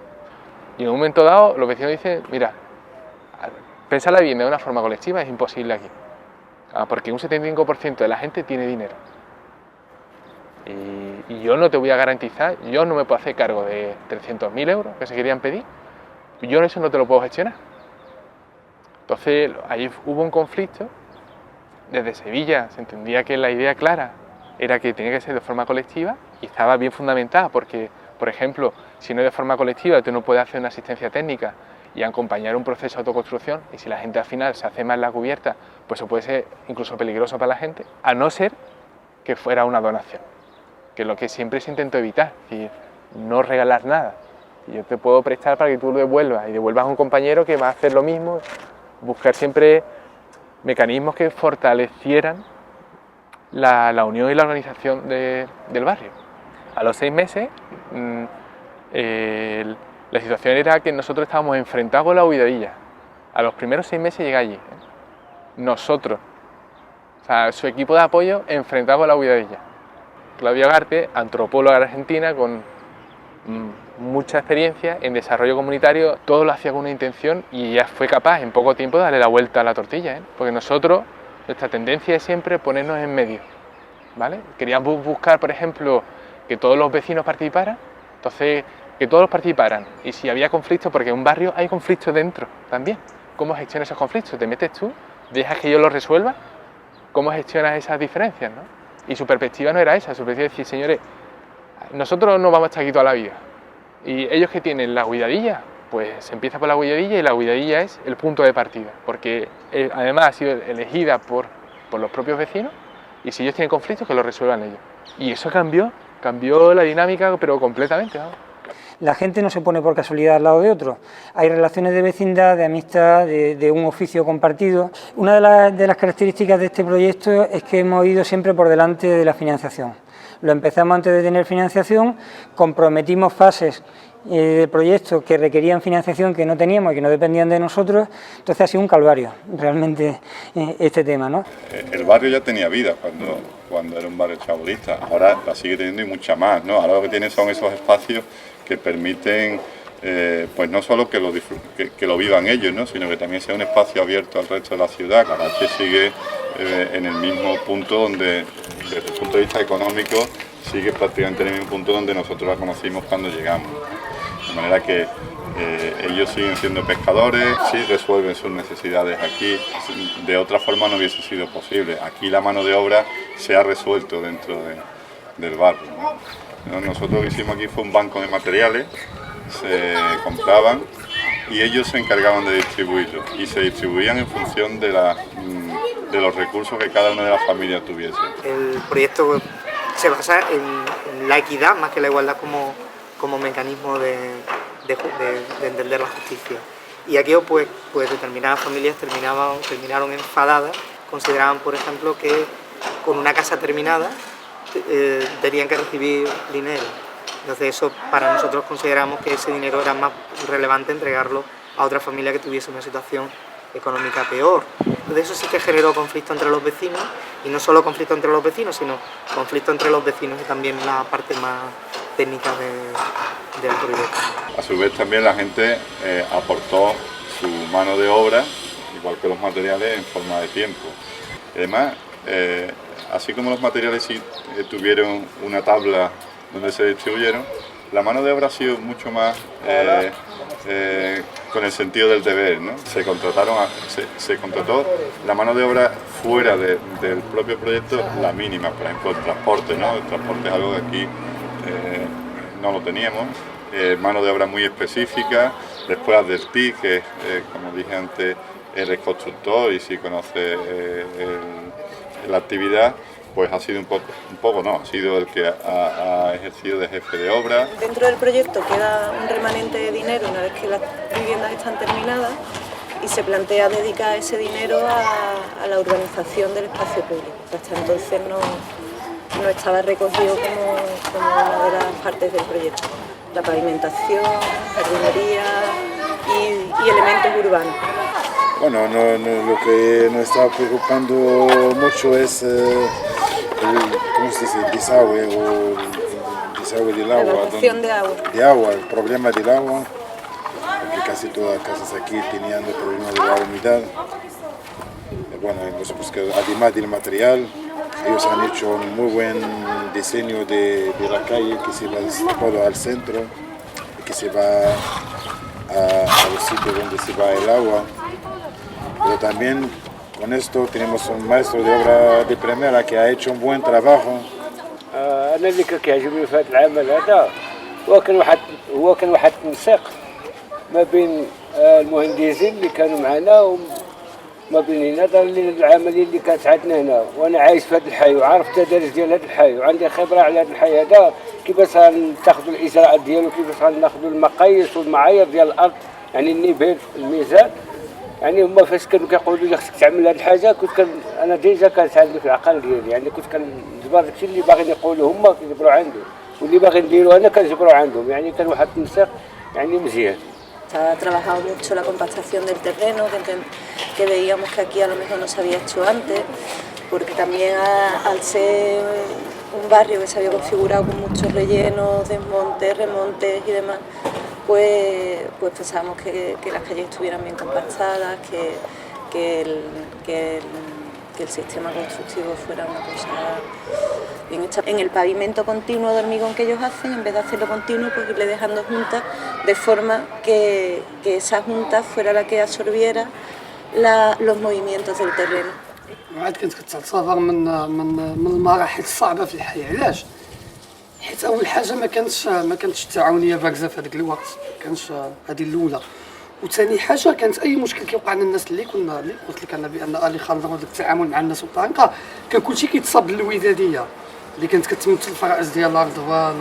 Y en un momento dado los vecinos dicen, mira, pensar la vivienda de una forma colectiva es imposible aquí, porque un 75% de la gente tiene dinero. Y yo no te voy a garantizar, yo no me puedo hacer cargo de 300.000 euros que se querían pedir, yo eso no te lo puedo gestionar. Entonces ahí hubo un conflicto. Desde Sevilla se entendía que la idea clara era que tenía que ser de forma colectiva y estaba bien fundamentada porque, por ejemplo, si no es de forma colectiva tú no puedes hacer una asistencia técnica y acompañar un proceso de autoconstrucción y si la gente al final se hace más la cubierta, pues eso puede ser incluso peligroso para la gente, a no ser que fuera una donación, que es lo que siempre se intentó evitar, es decir, no regalar nada. Y yo te puedo prestar para que tú lo devuelvas y devuelvas a un compañero que va a hacer lo mismo, buscar siempre mecanismos que fortalecieran la unión y la organización del barrio. A los 6 meses la situación era que nosotros estábamos enfrentados con la Huidadilla. A los primeros 6 meses llega allí, nosotros, o sea, su equipo de apoyo enfrentado con la Huidadilla. Claudia Ugarte, antropóloga argentina con mucha experiencia en desarrollo comunitario, todo lo hacía con una intención y ella fue capaz en poco tiempo de darle la vuelta a la tortilla, porque nosotros, nuestra tendencia es siempre ponernos en medio, ¿vale? Queríamos buscar, por ejemplo, que todos los vecinos participaran, entonces que todos participaran, y si había conflictos, porque en un barrio hay conflictos dentro también, ¿cómo gestionas esos conflictos? ¿Te metes tú? ¿Dejas que ellos los resuelvan? ¿Cómo gestionas esas diferencias, no? Y su perspectiva no era esa, su perspectiva es decir, señores, nosotros no vamos a estar aquí toda la vida, y ellos que tienen la Huidadilla, pues se empieza por la Huidadilla y la Huidadilla es el punto de partida, porque además ha sido elegida por los propios vecinos, y si ellos tienen conflictos, que los resuelvan ellos. Y eso cambió la dinámica, pero completamente, ¿no? La gente no se pone por casualidad al lado de otro. Hay relaciones de vecindad, de amistad, de un oficio compartido. Una de las características de este proyecto es que hemos ido siempre por delante de la financiación. Lo empezamos antes de tener financiación, comprometimos fases del proyecto que requerían financiación que no teníamos y que no dependían de nosotros, entonces ha sido un calvario realmente este tema, ¿no? El barrio ya tenía vida cuando era un barrio chabolista, ahora la sigue teniendo y mucha más, ¿no? Ahora lo que tiene son esos espacios que permiten pues no solo que lo vivan ellos, ¿no? Sino que también sea un espacio abierto al resto de la ciudad. Carache sigue en el mismo punto donde, desde el punto de vista económico, sigue prácticamente en el mismo punto donde nosotros la conocimos cuando llegamos. De manera que ellos siguen siendo pescadores, sí resuelven sus necesidades aquí, de otra forma no hubiese sido posible. Aquí la mano de obra se ha resuelto dentro del barrio, ¿no? Nosotros lo que hicimos aquí fue un banco de materiales, se compraban y ellos se encargaban de distribuirlos y se distribuían en función de los recursos que cada una de las familias tuviese. El proyecto se basa en la equidad más que la igualdad como mecanismo de entender la justicia. Y aquí pues determinadas familias terminaron enfadadas, consideraban por ejemplo que con una casa terminada tenían que recibir dinero. Entonces eso para nosotros consideramos que ese dinero era más relevante entregarlo a otra familia que tuviese una situación económica peor. Entonces eso sí que generó conflicto entre los vecinos, y no solo conflicto entre los vecinos, sino conflicto entre los vecinos y también la parte más técnica del proyecto. A su vez también la gente aportó su mano de obra, igual que los materiales, en forma de tiempo. Además, así como los materiales sí tuvieron una tabla donde se distribuyeron, la mano de obra ha sido mucho más con el sentido del deber, ¿no? Se contrató la mano de obra fuera del propio proyecto, la mínima, por ejemplo el transporte, ¿no? El transporte es algo que aquí no lo teníamos, mano de obra muy específica. Después advertí que, como dije antes, él es constructor y sí conoce la actividad, pues ha sido ha sido el que ha ejercido de jefe de obra. Dentro del proyecto queda un remanente de dinero una vez que las viviendas están terminadas y se plantea dedicar ese dinero a la urbanización del espacio público. Hasta entonces no estaba recogido como una de las partes del proyecto. La pavimentación, jardinería y elementos urbanos. Bueno, lo que nos está preocupando mucho es ¿cómo se dice? El desagüe del agua. La evacuación de agua, el problema del agua, porque casi todas las casas aquí tenían el problema de la humedad. Bueno, nosotros que además del material, ellos han hecho un muy buen diseño de la calle que se va todo al centro, que se va a los sitios donde se va el agua. Pero también con esto tenemos un maestro de obra de primera que ha hecho un buen trabajo. أنا اللي كيعجبني في هذا العمل هذا هو كان واحد التنسيق ما بين المهندسين اللي كانوا معنا وما بين هنا العمليه اللي كانت عندنا هنا، وانا عايش في هذا الحي وعارف التدارس ديال هذا الحي وعندي خبره على هذا الحي هذا كيفاش غنتاخذوا الاجراءات ديالو، كيفاش غناخذوا المقاييس والمعايير ديال الارض، يعني النيفيل الميزان. يعني هما فاش كانوا كيقولوا لي خصك تعمل هذه الحاجه، انا ديجا كانت عندي في العقل ديالي، يعني كنت كنجبر داكشي اللي باغيين يقولوا هما كيجبروا عنده، واللي باغي نديرو انا كنجبروا عندهم. يعني كان واحد التنسيق يعني مزيان. Ha trabajado mucho la compactación del terreno, que veíamos que aquí a lo mejor no se había hecho antes, porque también al ser un barrio que se había configurado con muchos rellenos, desmontes, remontes y demás, pues pensábamos que las calles estuvieran bien compactadas, que el sistema constructivo fuera una cosa bien hecha. En el pavimento continuo de hormigón que ellos hacen, en vez de hacerlo continuo, pues irle dejando juntas, de forma que esa junta fuera la que absorbiera los movimientos del terreno. عاد كنت كتعتبر من المراحل الصعبه في الحياه. علاش؟ حيت اول حاجه ما كانتش التعاونيه بارزه في هذاك الوقت، ما كانش هذه الاولى. وثاني حاجه كانت اي مشكل كيوقع لنا الناس اللي قلت لك انا بان اليخاندرو داك التعامل مع الناس والطريقه كان كلشي كيتصاب للوداديه اللي كانت كتمثل الفرائس ديال اردوان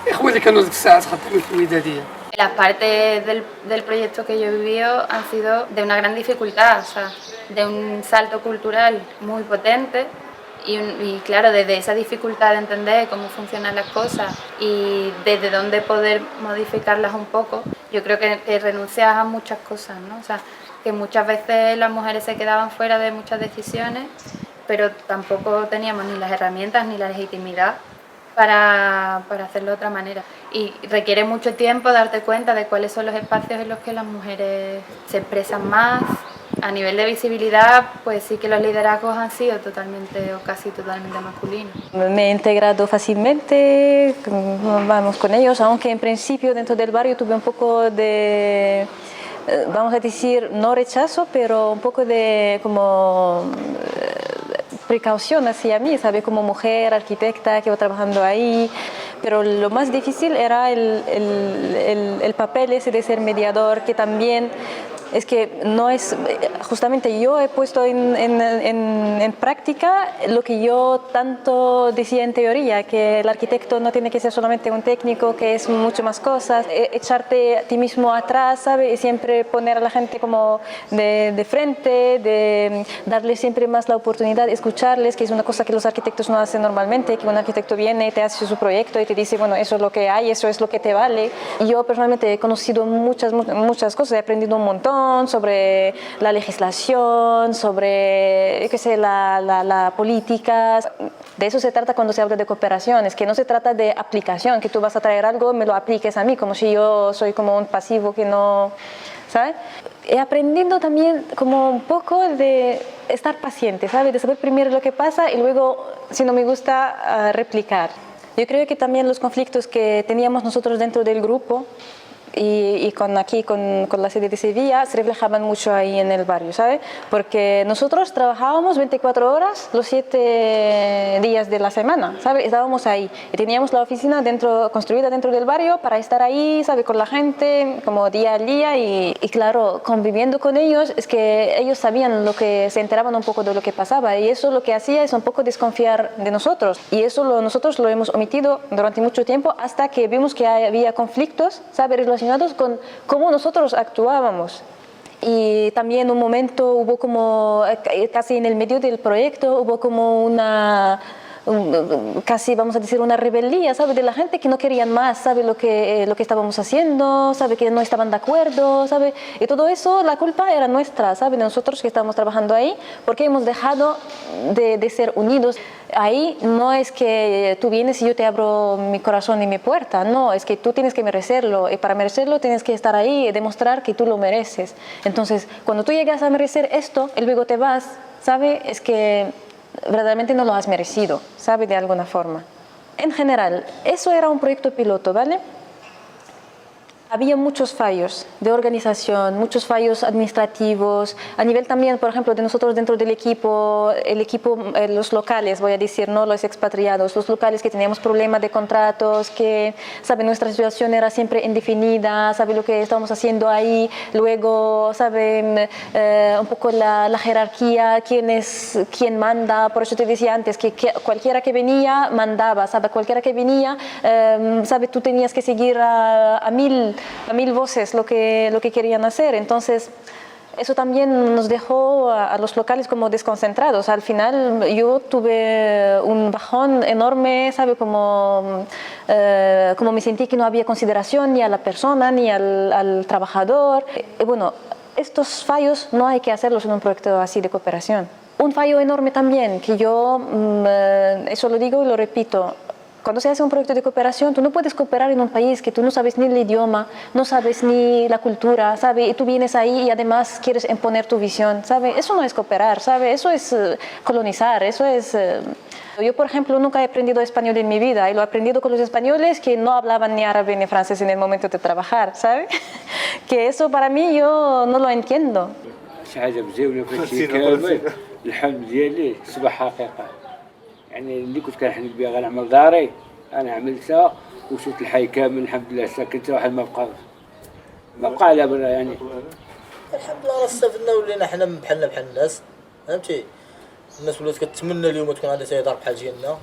والاخوه اللي كانوا ديك الساعات خاطرين في الوداديه. Las partes del proyecto que yo he vivido han sido de una gran dificultad, o sea, de un salto cultural muy potente y claro, desde esa dificultad de entender cómo funcionan las cosas y desde dónde poder modificarlas un poco, yo creo que renuncias a muchas cosas, ¿no? O sea, que muchas veces las mujeres se quedaban fuera de muchas decisiones, pero tampoco teníamos ni las herramientas ni la legitimidad para hacerlo de otra manera. Y requiere mucho tiempo darte cuenta de cuáles son los espacios en los que las mujeres se expresan más. A nivel de visibilidad, pues sí que los liderazgos han sido totalmente o casi totalmente masculinos. Me he integrado fácilmente, vamos con ellos, aunque en principio dentro del barrio tuve un poco de, vamos a decir, no rechazo, pero un poco de como precaución hacia mí, ¿sabe? Como mujer, arquitecta, que iba trabajando ahí, pero lo más difícil era el papel ese de ser mediador, que también es que no es, justamente yo he puesto en práctica lo que yo tanto decía en teoría, que el arquitecto no tiene que ser solamente un técnico, que es mucho más cosas, echarte a ti mismo atrás, ¿sabes? Y siempre poner a la gente como de frente, de darles siempre más la oportunidad, escucharles, que es una cosa que los arquitectos no hacen normalmente, que un arquitecto viene, te hace su proyecto y te dice, bueno, eso es lo que hay, eso es lo que te vale. Y yo personalmente he conocido muchas cosas, he aprendido un montón sobre la legislación, sobre qué sé, la política. De eso se trata cuando se habla de cooperación, es que no se trata de aplicación, que tú vas a traer algo, me lo apliques a mí, como si yo soy como un pasivo que no, ¿sabes? He aprendido también como un poco de estar paciente, ¿sabes? De saber primero lo que pasa y luego, si no me gusta, replicar. Yo creo que también los conflictos que teníamos nosotros dentro del grupo y con la sede de Sevilla se reflejaban mucho ahí en el barrio, ¿sabes? Porque nosotros trabajábamos 24 horas los 7 días de la semana, ¿sabes? Estábamos ahí y teníamos la oficina construida dentro del barrio para estar ahí, ¿sabes? Con la gente como día a día y claro, conviviendo con ellos es que ellos sabían se enteraban un poco de lo que pasaba y eso lo que hacía es un poco desconfiar de nosotros y eso nosotros lo hemos omitido durante mucho tiempo hasta que vimos que había conflictos, ¿sabes? Relacionados con cómo nosotros actuábamos. Y también un momento hubo como, casi en el medio del proyecto, hubo como casi vamos a decir una rebeldía, ¿sabe? De la gente que no querían más, ¿sabe? Lo que estábamos haciendo, ¿sabe? Que no estaban de acuerdo, ¿sabe? Y todo eso, la culpa era nuestra, ¿sabe? De nosotros que estábamos trabajando ahí, porque hemos dejado de ser unidos. Ahí no es que tú vienes y yo te abro mi corazón y mi puerta, no, es que tú tienes que merecerlo y para merecerlo tienes que estar ahí y demostrar que tú lo mereces. Entonces, cuando tú llegas a merecer esto y luego te vas, ¿sabe? Es que verdaderamente no lo has merecido, ¿sabe? De alguna forma. En general, eso era un proyecto piloto, ¿vale? Había muchos fallos de organización, muchos fallos administrativos, a nivel también, por ejemplo, de nosotros dentro del equipo, los locales, voy a decir, no los expatriados, los locales que teníamos problemas de contratos, que, ¿sabe? Nuestra situación era siempre indefinida, ¿sabe? Lo que estábamos haciendo ahí, luego, ¿sabe? Un poco la jerarquía, quién manda, por eso te decía antes que cualquiera que venía mandaba, ¿sabe? Cualquiera que venía, ¿sabe? Tú tenías que seguir a mil voces lo que querían hacer. Entonces, eso también nos dejó a los locales como desconcentrados. Al final yo tuve un bajón enorme, ¿sabe? Como me sentí que no había consideración ni a la persona ni al trabajador. Y bueno, estos fallos no hay que hacerlos en un proyecto así de cooperación. Un fallo enorme también, que yo, eso lo digo y lo repito, cuando se hace un proyecto de cooperación, tú no puedes cooperar en un país que tú no sabes ni el idioma, no sabes ni la cultura, ¿sabe? Y tú vienes ahí y además quieres imponer tu visión, ¿sabe? Eso no es cooperar, ¿sabe? Eso es colonizar, eso es... Yo, por ejemplo, nunca he aprendido español en mi vida y lo he aprendido con los españoles que no hablaban ni árabe ni francés en el momento de trabajar, ¿sabe? Que eso para mí yo no lo entiendo. يعني اللي كنت كنحلم بها غنعمل داري انا عملتها وشفت الحي كامل الحمد لله سكنت واحد ما بقى على برا يعني الحمد لله استفدنا ولينا حنا بحالنا بحال الناس فهمتي الناس ولات كتمنى اليوم تكون عندها شي دار بحال ديالنا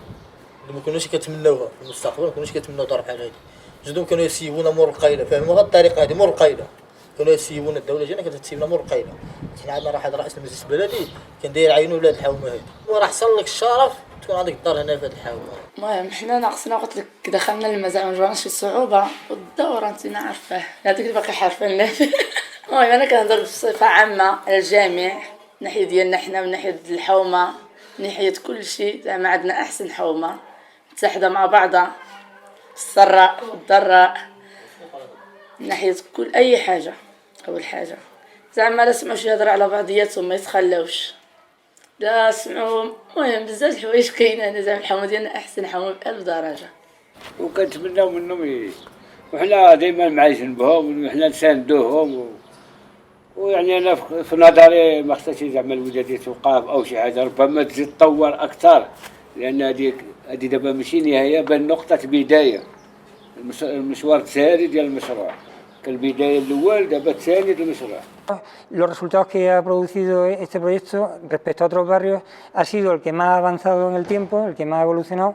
اللي ما كناش كتمناوها في المستقبل ما كناش كتمناو دار بحال هذه جدهم كانوا يسيبونا مور القايله فهموا هاد الطريقه هذه مور القايله كانوا يسيبونا الدوله ديالنا كانت تسيبنا مور القايله حنا عندنا واحد رئيس المجلس البلدي كان داير عينو ولاد الحومه هذه وراه حصل لك الشرف تكون عندك الدار هنا في هذه الحومه. المهم حنا ناقصنا قلت لك دخلنا المزرعه ما جبرناش في الصعوبه والدور انت عارفه هذيك اللي باقي حارفين المهم انا كنهضر بصفه عامه على الجميع الناحيه ديالنا حنا من ناحيه الحومه من ناحيه كل شيء زعما عندنا احسن حومه متحده مع بعضها السراء والضراء من ناحيه كل اي حاجه. اول حاجه زعما لا سمعوش يهضروا على بعضياتهم ما يتخلاوش لا سمعوا المهم بزاف الحوايج كاينه هنا زعما الحومه ديالنا احسن حومه ب1000 درجه وكنتمناو منهم وحنا دائما معايشين بهم وحنا نساندوهم ويعني انا في نظري ما خصهاش زعما الولاديه توقف او شي حاجه ربما تزيد تطور اكثر لان هذه دابا ماشي نهايه بل نقطه بدايه المشوار التالي ديال المشروع كالبدايه الاول دابا الثاني ديال المشروع. Los resultados que ha producido este proyecto respecto a otros barrios ha sido el que más ha avanzado en el tiempo, el que más ha evolucionado,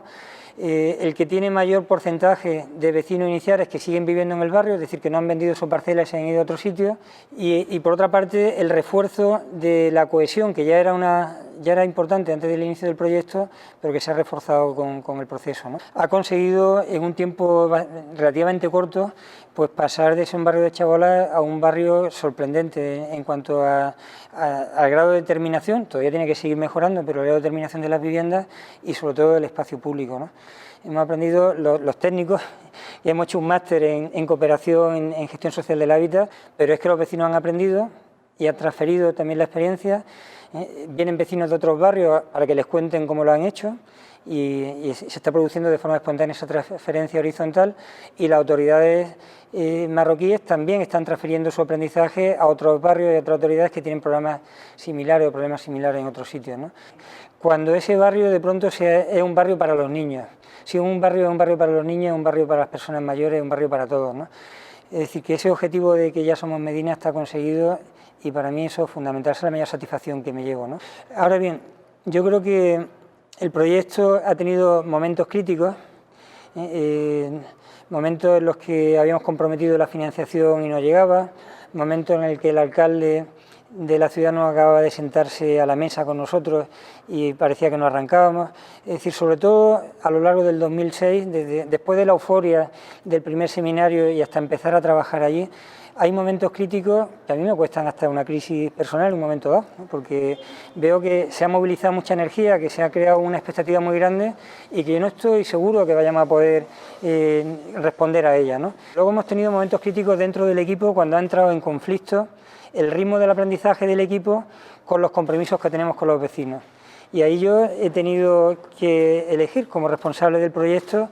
el que tiene mayor porcentaje de vecinos iniciales que siguen viviendo en el barrio, es decir, que no han vendido sus parcelas y se han ido a otro sitio, y por otra parte el refuerzo de la cohesión, que ya era importante antes del inicio del proyecto, pero que se ha reforzado con el proceso, ¿no? Ha conseguido en un tiempo relativamente corto pues pasar de ser un barrio de chabolas a un barrio sorprendente en cuanto al grado de determinación. Todavía tiene que seguir mejorando, pero el grado de determinación de las viviendas y sobre todo el espacio público, ¿no? Hemos aprendido los técnicos y hemos hecho un máster en cooperación en gestión social del hábitat, pero es que los vecinos han aprendido y han transferido también la experiencia. Vienen vecinos de otros barrios para que les cuenten cómo lo han hecho y se está produciendo de forma espontánea esa transferencia horizontal y las autoridades marroquíes también están transfiriendo su aprendizaje a otros barrios y a otras autoridades que tienen programas similares o problemas similares en otros sitios, ¿no? Cuando ese barrio de pronto es un barrio para los niños, si un barrio es un barrio para los niños, es un barrio para las personas mayores, es un barrio para todos, ¿no? Es decir, que ese objetivo de que ya somos Medina está conseguido y para mí eso es fundamental, esa es la mayor satisfacción que me llevo, ¿no? Ahora bien, yo creo que el proyecto ha tenido momentos críticos, momentos en los que habíamos comprometido la financiación y no llegaba, momentos en el que el alcalde de la ciudad no acababa de sentarse a la mesa con nosotros y parecía que no arrancábamos. Es decir, sobre todo a lo largo del 2006, después de la euforia del primer seminario y hasta empezar a trabajar allí, hay momentos críticos que a mí me cuestan hasta una crisis personal en un momento dado, ¿no? Porque veo que se ha movilizado mucha energía, que se ha creado una expectativa muy grande y que yo no estoy seguro que vayamos a poder responder a ella, ¿no? Luego hemos tenido momentos críticos dentro del equipo cuando ha entrado en conflicto el ritmo del aprendizaje del equipo con los compromisos que tenemos con los vecinos. Y ahí yo he tenido que elegir como responsable del proyecto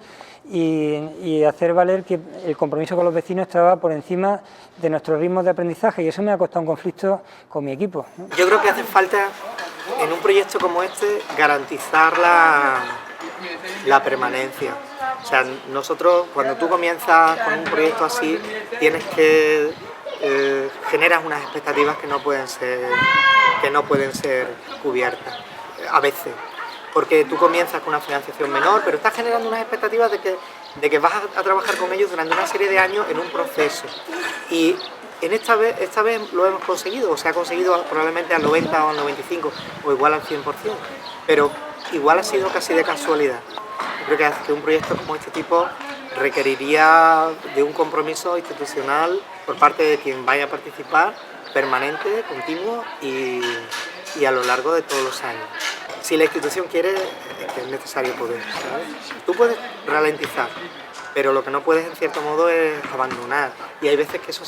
y hacer valer que el compromiso con los vecinos estaba por encima de nuestros ritmos de aprendizaje, y eso me ha costado un conflicto con mi equipo, ¿no? Yo creo que hace falta en un proyecto como este garantizar la permanencia. O sea, nosotros cuando tú comienzas con un proyecto así tienes que generas unas expectativas que no pueden ser cubiertas a veces, porque tú comienzas con una financiación menor, pero estás generando unas expectativas de que vas a trabajar con ellos durante una serie de años en un proceso. Y esta vez lo hemos conseguido, o se ha conseguido probablemente al 90 o al 95 o igual al 100%, pero igual ha sido casi de casualidad. Yo creo que un proyecto como este tipo requeriría de un compromiso institucional por parte de quien vaya a participar, permanente, continuo y a lo largo de todos los años. Si la institución quiere, es necesario poder, ¿sabes? Tú puedes ralentizar, pero lo que no puedes en cierto modo es abandonar, y hay veces que eso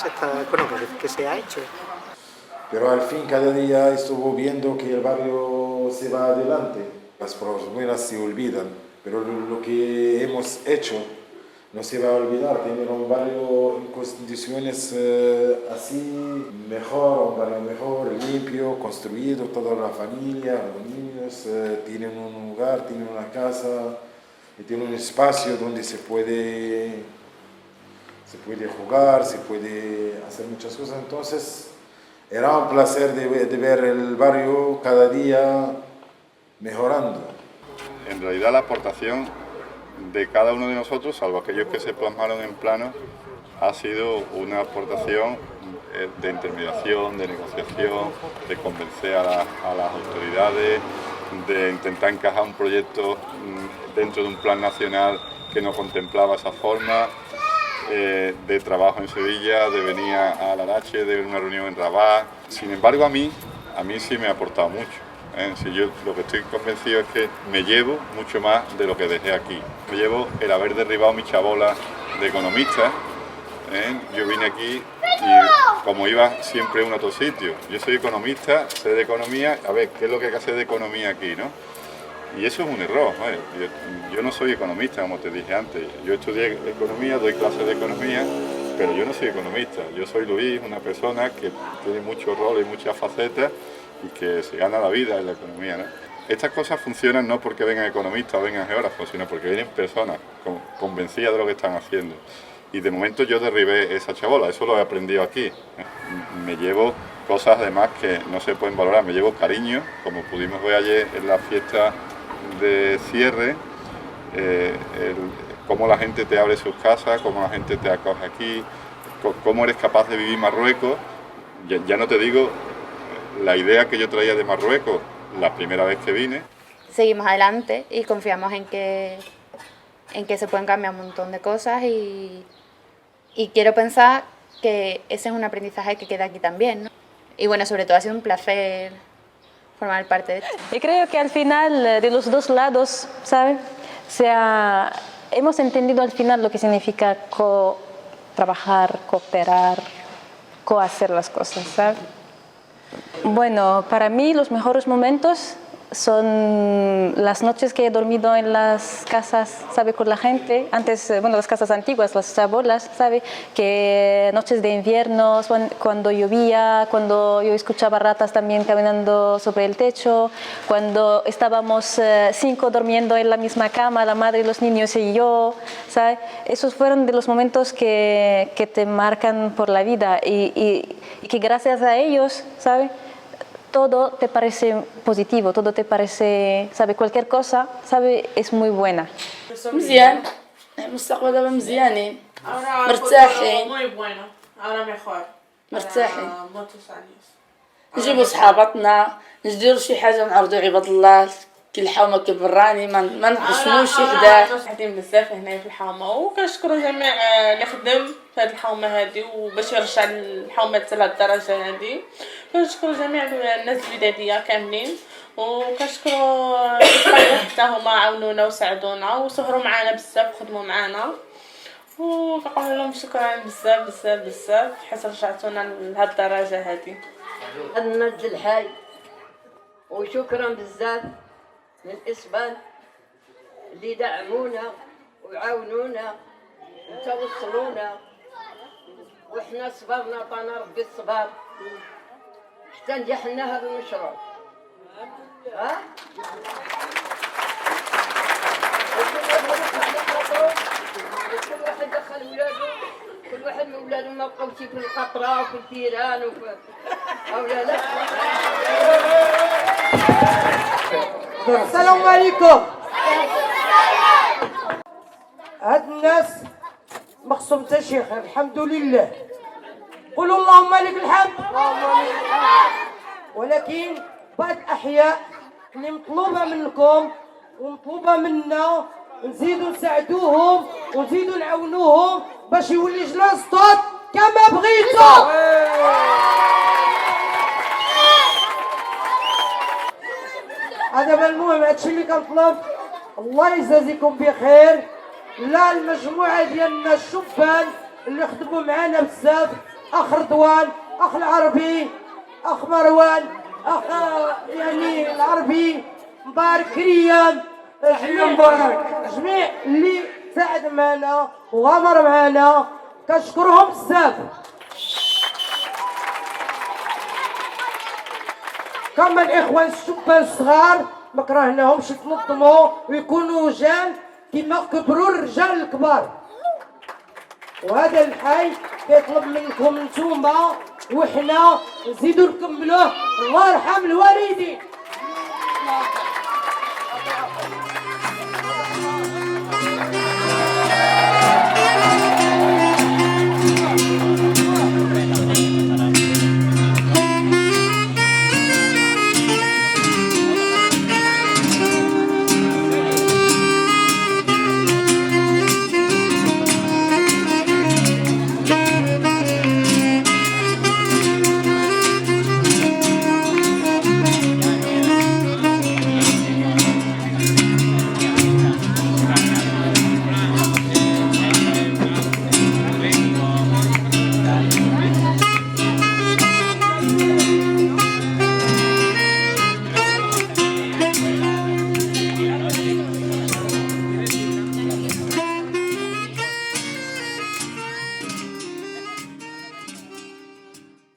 que se ha hecho. Pero al fin cada día estuvo viendo que el barrio se va adelante, las problemas se olvidan, pero lo que hemos hecho no se va a olvidar. Tener un barrio en condiciones así mejor, un barrio mejor, limpio, construido, toda la familia, los niños tienen un lugar, tienen una casa y tienen un espacio donde se puede jugar, se puede hacer muchas cosas. Entonces era un placer de ver el barrio cada día mejorando. En realidad la aportación de cada uno de nosotros, salvo aquellos que se plasmaron en plano, ha sido una aportación de intermediación, de negociación, de convencer a las autoridades, de intentar encajar un proyecto dentro de un plan nacional que no contemplaba esa forma, de trabajo en Sevilla, de venir a Larache, de una reunión en Rabat. Sin embargo, a mí sí me ha aportado mucho. Si yo lo que estoy convencido es que me llevo mucho más de lo que dejé aquí. Me llevo el haber derribado mi chabola de economista. Yo vine aquí y como iba siempre a un otro sitio. Yo soy economista, sé de economía, a ver, ¿qué es lo que hay que hacer de economía aquí, no? Y eso es un error. Yo no soy economista, como te dije antes. Yo estudié economía, doy clases de economía, pero yo no soy economista. Yo soy Luis, una persona que tiene muchos roles y muchas facetas y que se gana la vida en la economía, ¿no? Estas cosas funcionan no porque vengan economistas o vengan geógrafos, sino porque vienen personas convencidas de lo que están haciendo. Y de momento yo derribé esa chabola, eso lo he aprendido aquí. Me llevo cosas además que no se pueden valorar, me llevo cariño, como pudimos ver ayer en la fiesta de cierre, cómo la gente te abre sus casas, cómo la gente te acoge aquí, cómo eres capaz de vivir Marruecos. Ya no te digo la idea que yo traía de Marruecos la primera vez que vine. Seguimos adelante y confiamos en que se pueden cambiar un montón de cosas y quiero pensar que ese es un aprendizaje que queda aquí también, ¿no? Y bueno, sobre todo ha sido un placer formar parte de esto. Y creo que al final de los dos lados, ¿sabes? Hemos entendido al final lo que significa trabajar, cooperar, hacer las cosas, ¿sabes? Bueno, para mí los mejores momentos son las noches que he dormido en las casas, ¿sabe? Con la gente, antes, bueno, las casas antiguas, las chabolas, ¿sabe? Que noches de invierno, cuando llovía, cuando yo escuchaba ratas también caminando sobre el techo, cuando estábamos 5 durmiendo en la misma cama, la madre, los niños y yo, ¿sabe? Esos fueron de los momentos que te marcan por la vida y que gracias a ellos, ¿sabe? Todo te parece positivo, todo te parece, ¿sabe? Cualquier cosa, ¿sabe? Es muy buena. مزيان المستقبل دابا مزيانين Ahora مرتاحين muy bueno, ahora mejor. مرتاحين Muchos años. نجيبو صحاباتنا نديرو شي حاجه نعرضو عباد الله كي الحومه كبراني ما نحشموش حداه. قاعدين بزاف هنا في الحومه وكنشكروا جميع اللي خدم في هذه الحومه هذه وباش يرجع الحومه حتى لهاد الدرجه هذه. كنشكروا جميع الناس الوداديه كاملين وكنشكروا الصغيرات حتى هما عاونونا وساعدونا وسهروا معنا بزاف وخدموا معنا وكنقول لهم شكرا بزاف بزاف بزاف حيت رجعتونا لهاد الدرجه هذه. النرد الحي وشكرا بزاف للإسبان اللي دعمونا وعاونونا وتوصلونا، وإحنا صبرنا عطانا ربي الصبر حتى نجحنا هذا المشروع. ها؟ كل واحد دخل ولادو، كل واحد من ولادو ما بقاوش في القطرة وفي الفيران وفي أولادك. السلام عليكم. هاد الناس ما خصهم حتى شي خير، الحمد لله. قولوا اللهم لك الحمد. ولكن بعض الأحياء اللي مطلوبة منكم ومطلوبة منا نزيدوا نساعدوهم ونزيدوا نعاونوهم باش يولي جلاس طوط كما بغيتو. هذا المهم، هادشي اللي كنطلب. الله يجازيكم بخير. لا المجموعة ديالنا الشبان اللي خدموا معنا بزاف، اخ رضوان، اخ العربي، اخ مروان، اخ يعني العربي، مبارك كريم، جميع اللي ساعد معنا وغامر معنا كنشكرهم بزاف. كما الاخوان الشبان الصغار ما كرهناهمش يتنظموا ويكونوا رجال كما كبروا الرجال الكبار. وهذا الحي كيطلب منكم نتوما وحنا نزيدوا نكملوه. الله يرحم الوالدين.